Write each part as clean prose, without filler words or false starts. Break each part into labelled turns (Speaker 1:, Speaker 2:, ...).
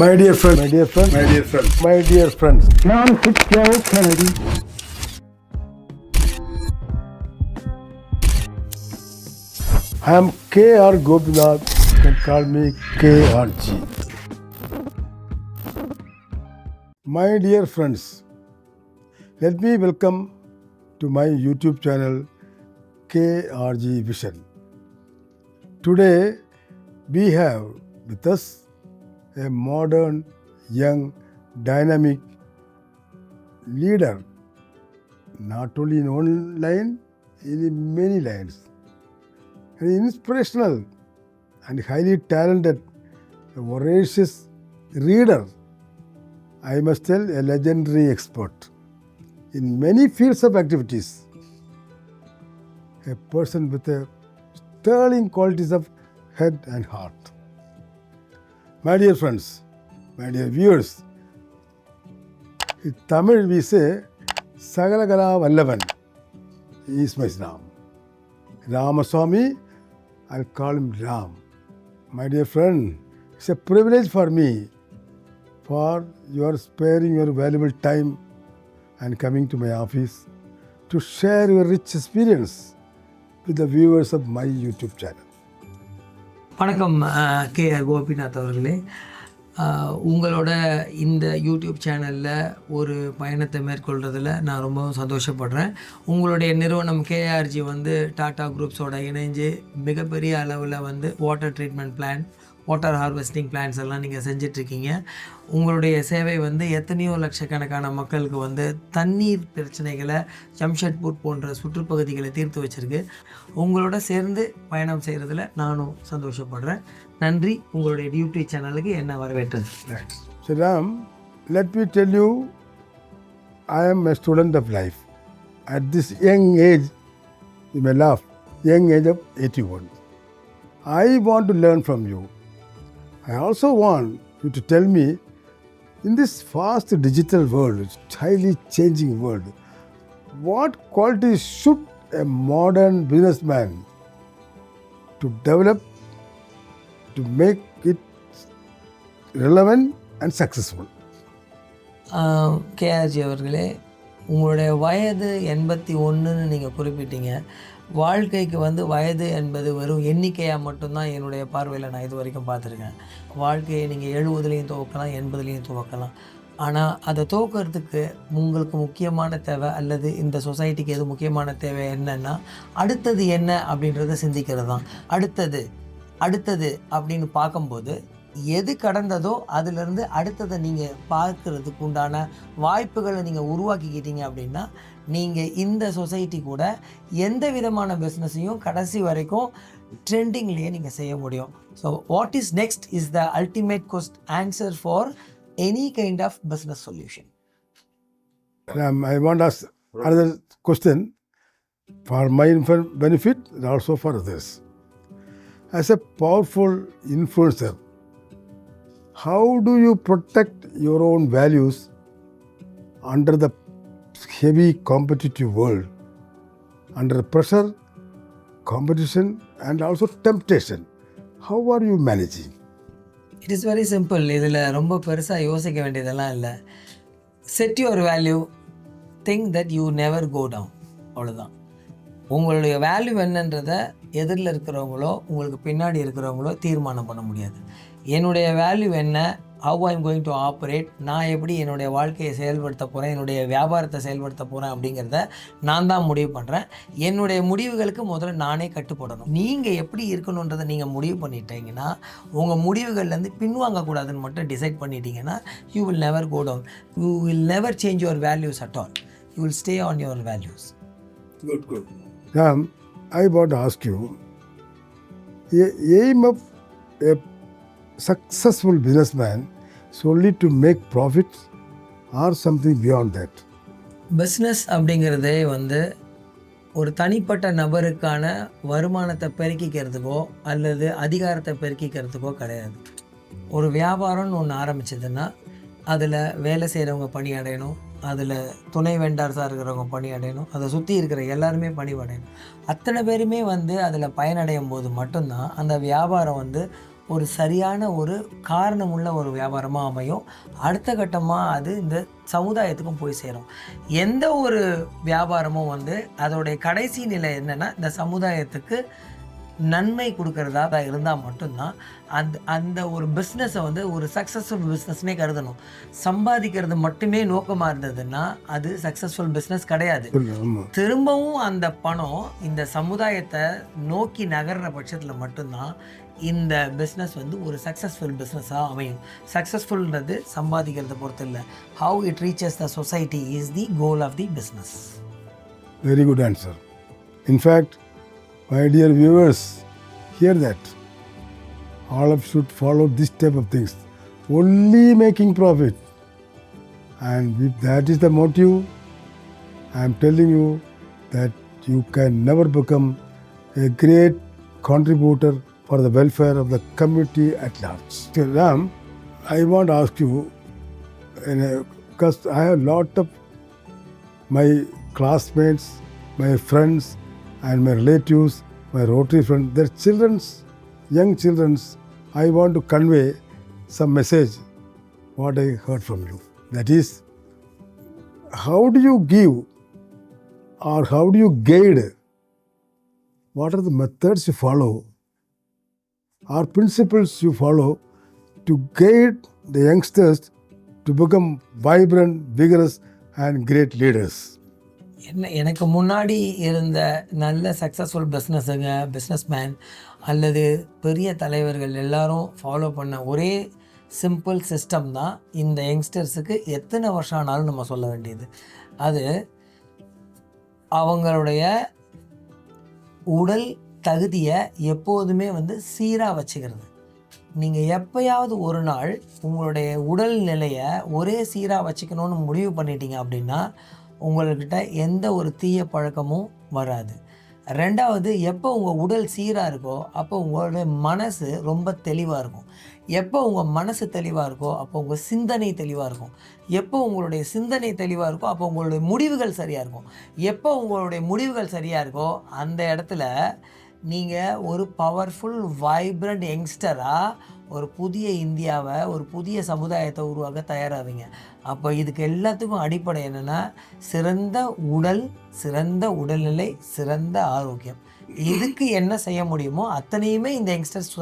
Speaker 1: My dear friend, my dear friend, my dear friend, my dear friends.
Speaker 2: நான் Fitzgerald Kennedy.
Speaker 1: I am K.R. Gopinath. You can call me KRG. My dear friends, let me welcome to my YouTube channel KRG Vision. Today we have with us a modern, young, dynamic leader, not only in one line, in many lines. An inspirational and highly talented, voracious reader, I must tell, a legendary expert in many fields of activities, a person with a sterling qualities of head and heart. My dear friends, my dear viewers, in Tamil we say, Sagalagala Vallavan is my name. Ramaswamy, I'll call him Ram. My dear friend, it's a privilege for me for your sparing your valuable time and coming to my office to share your rich experience with the viewers of my YouTube channel.
Speaker 3: வணக்கம் KR Gopinath அவர்களே. உங்களோட இந்த YouTube சேனலில் ஒரு பயணத்தை மேற்கொள்கிறதுல நான் ரொம்பவும் சந்தோஷப்படுறேன். உங்களுடைய நிறுவனம் கேஆர்ஜி டாடா குரூப்ஸோட இணைஞ்சு மிகப்பெரிய அளவில் water treatment plant, water harvesting plans எல்லாம் நீங்கள் செஞ்சிட்ருக்கீங்க. உங்களுடைய சேவை எத்தனையோ லட்சக்கணக்கான மக்களுக்கு தண்ணீர் பிரச்சனைகளை ஜம்ஷெட்பூர் போன்ற சுற்றுப்பகுதிகளை தீர்த்து வச்சுருக்கு. உங்களோட சேர்ந்து பயணம் செய்கிறதுல நானும் சந்தோஷப்படுறேன். நன்றி. உங்களுடைய யூடியூப் சேனலுக்கு என்ன வரவேற்றது.
Speaker 1: So Ram, let me tell you, I am a student of life. At this young age, you may laugh, young age of 81. I want to learn from you. I also want you to tell me, in this fast digital world, highly changing world, what qualities should a modern businessman to develop to make it relevant and successful?
Speaker 3: KRG அவர்களே, உங்களுடைய வயது 81ன்னு நீங்கள் குறிப்பிட்டீங்க. வாழ்க்கைக்கு வயது என்பது வெறும் எண்ணிக்கையாக மட்டும்தான் என்னுடைய பார்வையில் நான் இது வரைக்கும் பார்த்துருக்கேன். வாழ்க்கையை நீங்கள் 70லேயும் துவக்கலாம், 80லேயும் துவக்கலாம். ஆனால் அதை துவக்கிறதுக்கு உங்களுக்கு முக்கியமான தேவை அல்லது இந்த சொசைட்டிக்கு எது முக்கியமான தேவை என்னன்னா, அடுத்தது என்ன அப்படின்றத சிந்திக்கிறது தான். அடுத்தது அப்படின்னு பார்க்கும்போது எது கடந்ததோ அதிலிருந்து அடுத்ததை நீங்கள் பார்க்கறதுக்கு உண்டான வாய்ப்புகளை நீங்கள் உருவாக்கிக்கிட்டீங்க அப்படின்னா நீங்கள் இந்த சொசைட்டி கூட எந்த விதமான பிஸ்னஸையும் கடைசி வரைக்கும் ட்ரெண்டிங்லேயே நீங்கள் செய்ய முடியும். So what is next is the ultimate answer for any kind of business solution.
Speaker 1: I want to ask another question for my benefit and also for others. As a powerful influencer, how do you protect your own values under the heavy competitive world, under pressure, competition and also temptation? How are you managing?
Speaker 3: It is very simple. இதில் ரொம்ப பெருசாக யோசிக்க வேண்டியதெல்லாம் இல்லை. Set your value, think that you never go down, அவ்வளோதான். உங்களுடைய value என்னன்றதை எதிரில் இருக்கிறவங்களோ உங்களுக்கு பின்னாடி இருக்கிறவங்களோ தீர்மானம் பண்ண முடியாது. என்னுடைய வேல்யூ என்ன, how I am going to operate, நான் எப்படி என்னுடைய வாழ்க்கையை செயல்படுத்த போகிறேன், என்னுடைய வியாபாரத்தை செயல்படுத்த போகிறேன் அப்படிங்கிறத நான் தான் முடிவு பண்ணுறேன். என்னுடைய முடிவுகளுக்கு முதல்ல நானே கட்டுப்படணும். நீங்கள் எப்படி இருக்கணுன்றதை நீங்கள் முடிவு பண்ணிட்டீங்கன்னா, உங்கள் முடிவுகள்லேருந்து பின்வாங்கக்கூடாதுன்னு மட்டும் டிசைட் பண்ணிட்டீங்கன்னா, you will never go down. You will never change your values at all. You will stay on your values.
Speaker 1: Good. Ram, I want to ask you, the aim of a successful businessman is only to make profits or something beyond that?
Speaker 3: Business அப்படிங்கிறதே ஒரு தனிப்பட்ட நபருக்கான வருமானத்தை பெருக்கிக்கிறதுக்கோ அல்லது அதிகாரத்தை பெருக்கிக்கிறதுக்கோ கிடையாது. ஒரு வியாபாரம்னு ஒன்று ஆரம்பிச்சதுன்னா அதில் வேலை செய்கிறவங்க பணி அடையணும், அதில் துணை வெண்டார்ஸாக இருக்கிறவங்க பணி அடையணும், அதை சுற்றி இருக்கிற எல்லாருமே பணி அடையணும். அத்தனை பேருமே அதில் பயனடையும் போது மட்டும்தான் அந்த வியாபாரம் ஒரு சரியான ஒரு காரணமுள்ள ஒரு வியாபாரமாக அமையும். அடுத்த கட்டமாக அது இந்த சமுதாயத்துக்கும் போய் சேரும். எந்த ஒரு வியாபாரமும் வந்து அதோடைய கடைசி நிலை என்னென்னா இந்த சமுதாயத்துக்கு நன்மை கொடுக்கறதா இருந்தால் மட்டும்தான் அந்த ஒரு பிஸ்னஸை வந்து ஒரு சக்ஸஸ்ஃபுல் பிஸ்னஸ்னே கருதணும். சம்பாதிக்கிறது மட்டுமே நோக்கமாக இருந்ததுன்னா அது சக்ஸஸ்ஃபுல் பிஸ்னஸ் கிடையாது. திரும்பவும் அந்த பணம் இந்த சமுதாயத்தை நோக்கி நகர்ற பட்சத்தில் மட்டும்தான் இந்த பிஸ்னஸ் வந்து ஒரு சக்ஸஸ்ஃபுல் பிஸ்னஸாக அமையும். சக்ஸஸ்ஃபுல்ன்றது சம்பாதிக்கிறத பொறுத்து இல்லை, how it reaches the society is the goal of the business.
Speaker 1: Very good answer. In fact, my dear viewers, hear that. All of should follow this type of things. Only making profit. And if that is the motive, I am telling you that you can never become a great contributor for the welfare of the community at large. So Ram, I want to ask you, because I have a lot of my classmates, my friends, and my relatives, my Rotary friends, their children's, young children's, I want to convey some message, what I heard from you. That is, how do you give or how do you guide? What are the methods you follow or principles you follow to guide the youngsters to become vibrant, vigorous and great leaders?
Speaker 3: எனக்கு முன்னாடி இருந்த நல்ல successful businessman அல்லது பெரிய தலைவர்கள் எல்லாரும் follow பண்ண ஒரே சிம்பிள் சிஸ்டம் தான் இந்த யங்ஸ்டர்ஸுக்கு எத்தனை வருஷம் ஆனாலும் நம்ம சொல்ல வேண்டியது. அது அவங்களுடைய உடல் தகுதியை எப்போதுமே வந்து சீராக வச்சுக்கிறது. நீங்கள் எப்போயாவது ஒரு நாள் உங்களுடைய உடல் நிலையை ஒரே சீராக வச்சுக்கணுன்னு முடிவு பண்ணிட்டீங்க அப்படின்னா உங்கள்கிட்ட எந்த ஒரு தீய பழக்கமும் வராது. ரெண்டாவது, எப்போ உங்கள் உடல் சீராக இருக்கோ அப்போ உங்களுடைய மனசு ரொம்ப தெளிவாக இருக்கும். எப்போ உங்கள் மனசு தெளிவாக இருக்கோ அப்போ உங்கள் சிந்தனை தெளிவாக இருக்கும். எப்போ உங்களுடைய சிந்தனை தெளிவாக இருக்கோ அப்போ உங்களுடைய முடிவுகள் சரியாக இருக்கும். எப்போ உங்களுடைய முடிவுகள் சரியாக இருக்கோ அந்த இடத்துல நீங்கள் ஒரு பவர்ஃபுல் வைப்ரண்ட் யங்ஸ்டராக ஒரு புதிய இந்தியாவை, ஒரு புதிய சமுதாயத்தை உருவாக்க தயாராகுவீங்க. அப்போ இதுக்கு எல்லாத்துக்கும் அடிப்படை என்னென்னா சிறந்த உடல், சிறந்த உடல்நிலை, சிறந்த ஆரோக்கியம். இதுக்கு என்ன செய்ய முடியுமோ அத்தனையுமே இந்த யங்ஸ்டர்ஸ்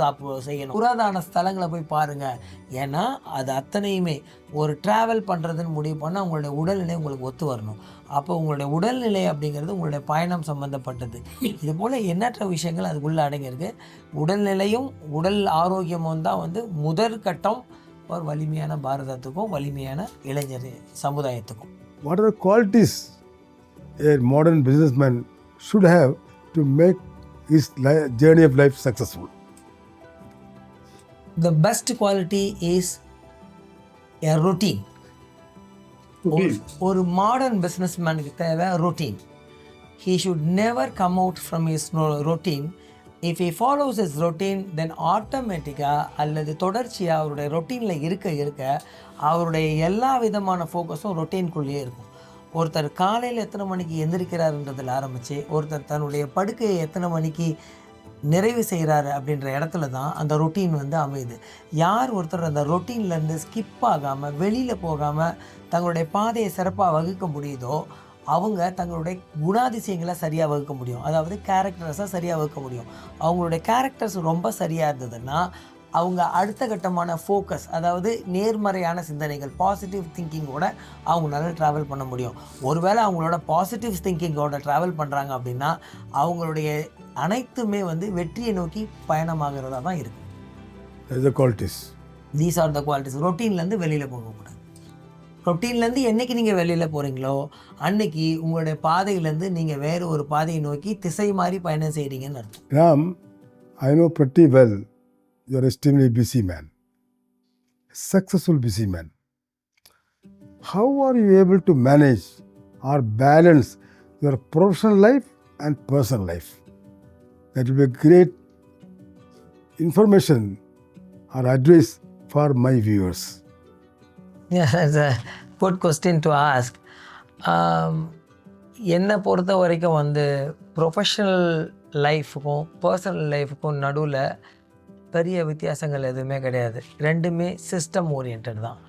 Speaker 3: செய்யணும். புராதன ஸ்தலங்களை போய் பாருங்கள். ஏன்னா அது அத்தனையுமே ஒரு ட்ராவல் பண்ணுறதுன்னு முடிவு பண்ணால் உங்களுடைய உடல்நிலை உங்களுக்கு ஒத்து வரணும். அப்போ உங்களுடைய உடல்நிலை அப்படிங்கிறது உங்களுடைய பயணம் சம்மந்தப்பட்டது. இது போல் எண்ணற்ற விஷயங்கள் அதுக்குள்ளே அடங்கியிருக்கு. உடல்நிலையும் உடல் ஆரோக்கியமும் தான் வந்து முதற் கட்டம் ஒரு வலிமையான பாரதத்துக்கும் வலிமையான இளைஞர் சமுதாயத்துக்கும்.
Speaker 1: What are the qualities a modern businessman should have to make his journey of life successful?
Speaker 3: The best quality is a routine. ஒரு மாடர்ன் பிஸ்னஸ்மேனுக்கு தேவை routine. He should never come out from his routine. If he follows his routine, then ஆட்டோமேட்டிக்காக அல்லது தொடர்ச்சியாக அவருடைய ரொட்டீனில் இருக்க அவருடைய எல்லா விதமான ஃபோக்கஸும் ரொட்டீன்குள்ளேயே இருக்கும். ஒருத்தர் காலையில் எத்தனை மணிக்கு எந்திரிக்கிறாருன்றதில் ஆரம்பித்து ஒருத்தர் தன்னுடைய படுக்கையை எத்தனை மணிக்கு நிறைவு செய்கிறாரு அப்படின்ற இடத்துல தான் அந்த ரொட்டீன் வந்து அமையுது. யார் ஒருத்தர் அந்த ரொட்டீன்லேருந்து ஸ்கிப் ஆகாமல் வெளியில் போகாமல் தங்களுடைய பாதையை சிறப்பாக வகுக்க முடியுதோ அவங்க தங்களுடைய குணாதிசயங்களை சரியாக வகுக்க முடியும். அதாவது கேரக்டர்ஸை சரியாக வகுக்க முடியும். அவங்களுடைய கேரக்டர்ஸ் ரொம்ப சரியாக இருந்ததுன்னா அவங்க அடுத்த கட்டமான ஃபோக்கஸ், அதாவது நேர்மறையான சிந்தனைகள், பாசிட்டிவ் திங்கிங்கோட அவங்களால ட்ராவல் பண்ண முடியும். ஒருவேளை அவங்களோட பாசிட்டிவ் திங்கிங்கோட ட்ராவல் பண்ணுறாங்க அப்படின்னா அவங்களுடைய அனைத்துமே வந்து வெற்றியை நோக்கி பயணமாகிறதா தான் இருக்கும். These are the qualities. ரொட்டீன்லேருந்து வெளியில் போகக்கூடாது. ரொட்டீன்லேருந்து என்றைக்கு நீங்கள் வெளியில் போகிறீங்களோ அன்னைக்கு உங்களுடைய பாதையிலேருந்து நீங்கள் வேறு ஒரு பாதையை நோக்கி திசை மாறி பயணம் செய்கிறீங்கன்னு அர்த்தம்.
Speaker 1: Ram, I know pretty well you are extremely busy man, successful busy man. How are you able to manage or balance your professional life and personal life? That will be a great information or advice for my viewers.
Speaker 3: Yeah, that's a good question to ask. என்னை பொறுத்த வரைக்கும் வந்து professional லைஃபுக்கும் personal லைஃபுக்கும் நடுவில் பெரிய வித்தியாசங்கள் எதுவுமே கிடையாது. ரெண்டுமே சிஸ்டம் ஓரியன்ட் தான்.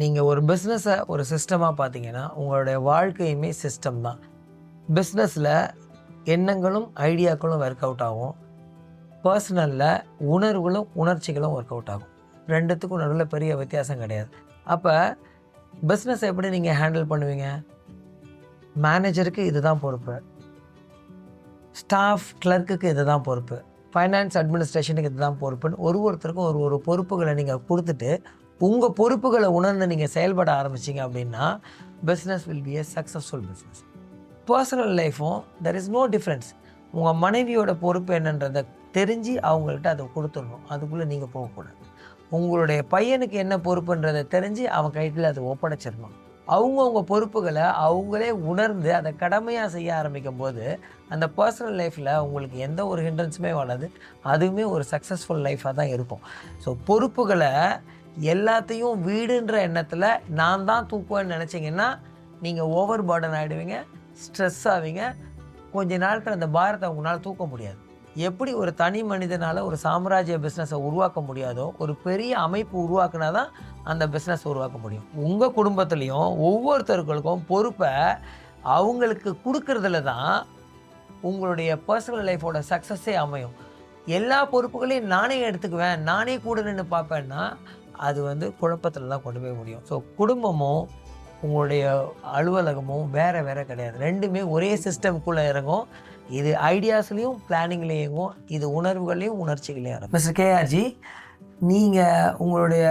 Speaker 3: நீங்கள் ஒரு பிஸ்னஸை ஒரு சிஸ்டமாக பார்த்தீங்கன்னா உங்களுடைய வாழ்க்கையுமே சிஸ்டம் தான். பிஸ்னஸில் எண்ணங்களும் ஐடியாக்களும் ஒர்க் அவுட் ஆகும். பர்சனலில் உணர்வுகளும் உணர்ச்சிகளும் ஒர்க் அவுட் ஆகும். ரெண்டுத்துக்கும் நடுவில் பெரிய வித்தியாசம் கிடையாது. அப்போ பிஸ்னஸை எப்படி நீங்கள் ஹேண்டில் பண்ணுவீங்க? மேனேஜருக்கு இது தான் பொறுப்பு, ஸ்டாஃப் கிளர்க்குக்கு இது தான் பொறுப்பு, ஃபைனான்ஸ் அட்மினிஸ்ட்ரேஷனுக்கு இது தான் பொறுப்புன்னு ஒருத்தருக்கும் ஒரு பொறுப்புகளை நீங்கள் கொடுத்துட்டு உங்கள் பொறுப்புகளை உணர்ந்து நீங்கள் செயல்பட ஆரம்பிச்சிங்க அப்படின்னா business will be a successful business. Personal லைஃப்பும் தெர் இஸ் நோ டிஃப்ரென்ஸ். உங்கள் மனைவியோட பொறுப்பு என்னன்றதை தெரிஞ்சு அவங்கள்ட்ட அதை கொடுத்துடணும். அதுக்குள்ளே நீங்கள் போகக்கூடாது. உங்களுடைய பையனுக்கு என்ன பொறுப்புன்றதை தெரிஞ்சு அவன் கையில் அதை ஒப்படைச்சிடணும். அவங்கவுங்க பொறுப்புகளை அவங்களே உணர்ந்து அதை கடமையாக செய்ய ஆரம்பிக்கும் போது அந்த பர்சனல் லைஃப்பில் உங்களுக்கு எந்த ஒரு ஹிண்ட்ரன்ஸுமே வராது. அதுவுமே ஒரு சக்ஸஸ்ஃபுல் லைஃபாக தான் இருக்கும். ஸோ பொறுப்புகளை எல்லாத்தையும் வீடுன்ற எண்ணத்தில் நான் தான் தூக்குவேன்னு நினச்சிங்கன்னா நீங்கள் ஓவர் பர்டன் ஆகிடுவீங்க, ஸ்ட்ரெஸ் ஆவீங்க. கொஞ்ச நாட்கள் அந்த பாரத்தை உங்களால் தூக்க முடியாது. எப்படி ஒரு தனி மனிதனால் ஒரு சாம்ராஜ்ய பிஸ்னஸை உருவாக்க முடியாதோ ஒரு பெரிய அமைப்பு உருவாக்குனா தான் அந்த பிஸ்னஸ் உருவாக்க முடியும். உங்கள் குடும்பத்துலேயும் ஒவ்வொருத்தர்களுக்கும் பொறுப்பை அவங்களுக்கு கொடுக்கறதுல தான் உங்களுடைய பர்சனல் லைஃபோட சக்ஸஸே அமையும். எல்லா பொறுப்புகளையும் நானே எடுத்துக்குவேன், நானே கூட நின்று பார்ப்பேன்னா அது குழப்பத்தில் தான் கொண்டு போய் முடியும். ஸோ குடும்பமும் உங்களுடைய அலுவலகமும் வேறு வேறு கிடையாது. ரெண்டுமே ஒரே சிஸ்டம்குள்ளே இறங்கும். இது ஐடியாஸ்லேயும் பிளானிங்லேயும் இறங்கும், இது உணர்வுகளையும் உணர்ச்சிகளையும் இறங்கும். மிஸ்டர் கேஆர்ஜி, நீங்கள் உங்களுடைய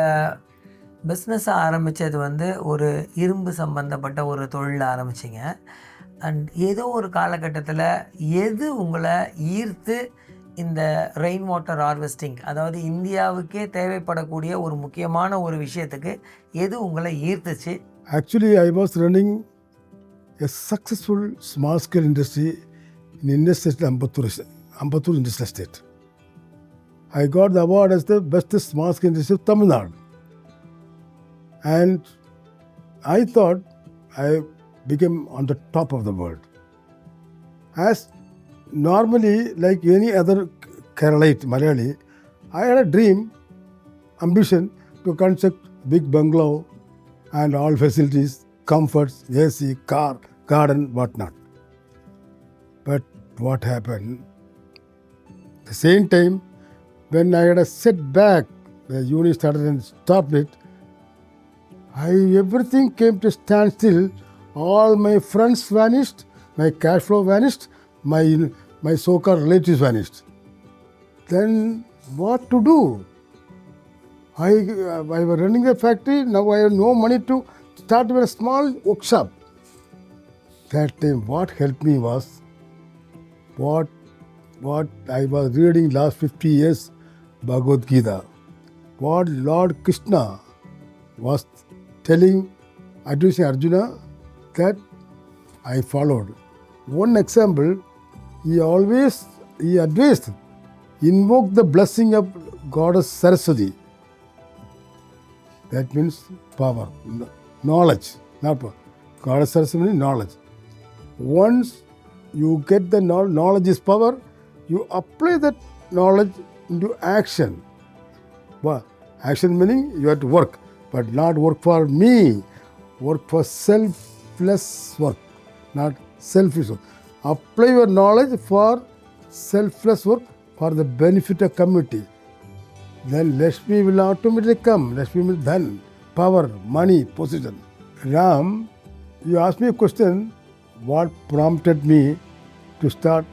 Speaker 3: பிஸ்னஸை ஆரம்பித்தது ஒரு இரும்பு சம்பந்தப்பட்ட ஒரு தொழில் ஆரம்பிச்சிங்க. அண்ட் ஏதோ ஒரு காலகட்டத்தில் எது உங்களை ஈர்த்து இந்த ரெயின் வாட்டர் ஹார்வெஸ்டிங், அதாவது இந்தியாவுக்கே தேவைப்படக்கூடிய ஒரு முக்கியமான ஒரு விஷயத்துக்கு எது உங்களை ஈர்த்துச்சு?
Speaker 1: Actually, I was running a successful small-scale industry in Indian state, Ambattur Industrial Estate. I got the award as the best small-scale industry of Tamil Nadu. And I thought I became on the top of the world. As normally, like any other Keralite, Malayali, I had a dream, ambition to construct big bungalow and all facilities, comforts, AC, car, garden, whatnot. But what happened? The same time, when I had a setback, the unit started and stopped it, everything came to standstill. All my friends vanished, my cash flow vanished, my so-called relatives vanished. Then what to do? I was running a factory, now I have no money to start with a small workshop. That time what helped me was what I was reading last 50 years, Bhagavad Gita. What Lord Krishna was telling, addressing Arjuna, that I followed. One example, he advised, invoke the blessing of Goddess Saraswati. That means power, knowledge, not power. Goddess Saraswati means knowledge. Once you get the knowledge is power, you apply that knowledge into action. Well, action meaning you have to work, but not work for me. Work for selfless work, not selfish work. Apply your knowledge for selfless work for the benefit of community. Then Lakshmi will automatically come. Lakshmi means dhan, power, money, position. Ram, you asked me a question, what prompted me to start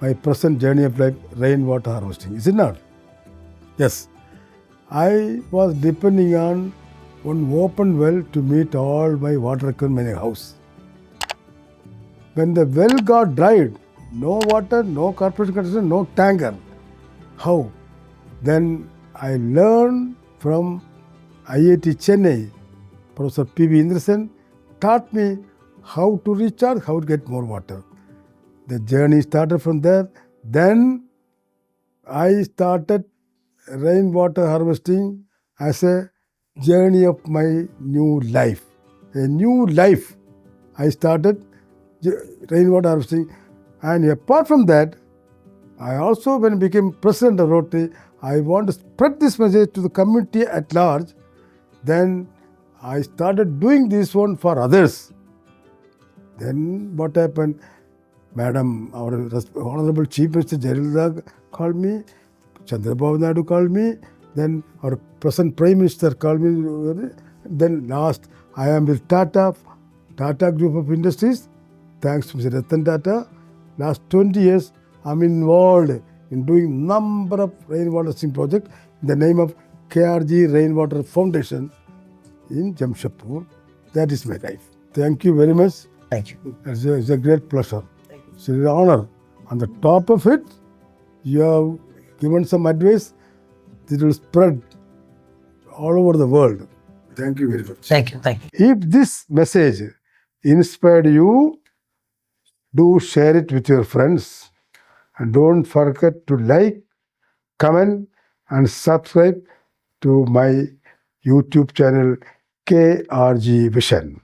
Speaker 1: my present journey of life, rainwater harvesting, is it not? Yes. I was depending on one open well to meet all my water requirements in my house. When the well got dried, no water, no corporation connection, no tanker. How? Then I learned from IIT Chennai. Professor P.V. Indrasen taught me how to recharge, how to get more water. The journey started from there. Then I started rainwater harvesting as a journey of my new life. A new life. I started rainwater harvesting, and apart from that, I also, when I became president of Rotary, I want to spread this message to the community at large. Then I started doing this one for others. Then what happened? Madam, our Honorable Chief Minister Jayalalitha called me, Chandrababu Naidu called me, then our present Prime Minister called me. Then last, I am with Tata Group of Industries, thanks to Mr. Ratan Tata. Last 20 years, I'm involved in doing number of rainwater harvesting projects in the name of KRG Rainwater Foundation in Jamshedpur. That is my life. Thank you very much.
Speaker 3: Thank you.
Speaker 1: It's a great pleasure. It's an honor. On the top of it, you have given some advice that will spread all over the world. Thank you very much.
Speaker 3: Thank you. Thank you.
Speaker 1: If this message inspired you, do share it with your friends. And don't forget to like, comment, and subscribe to my YouTube channel KRG Vision.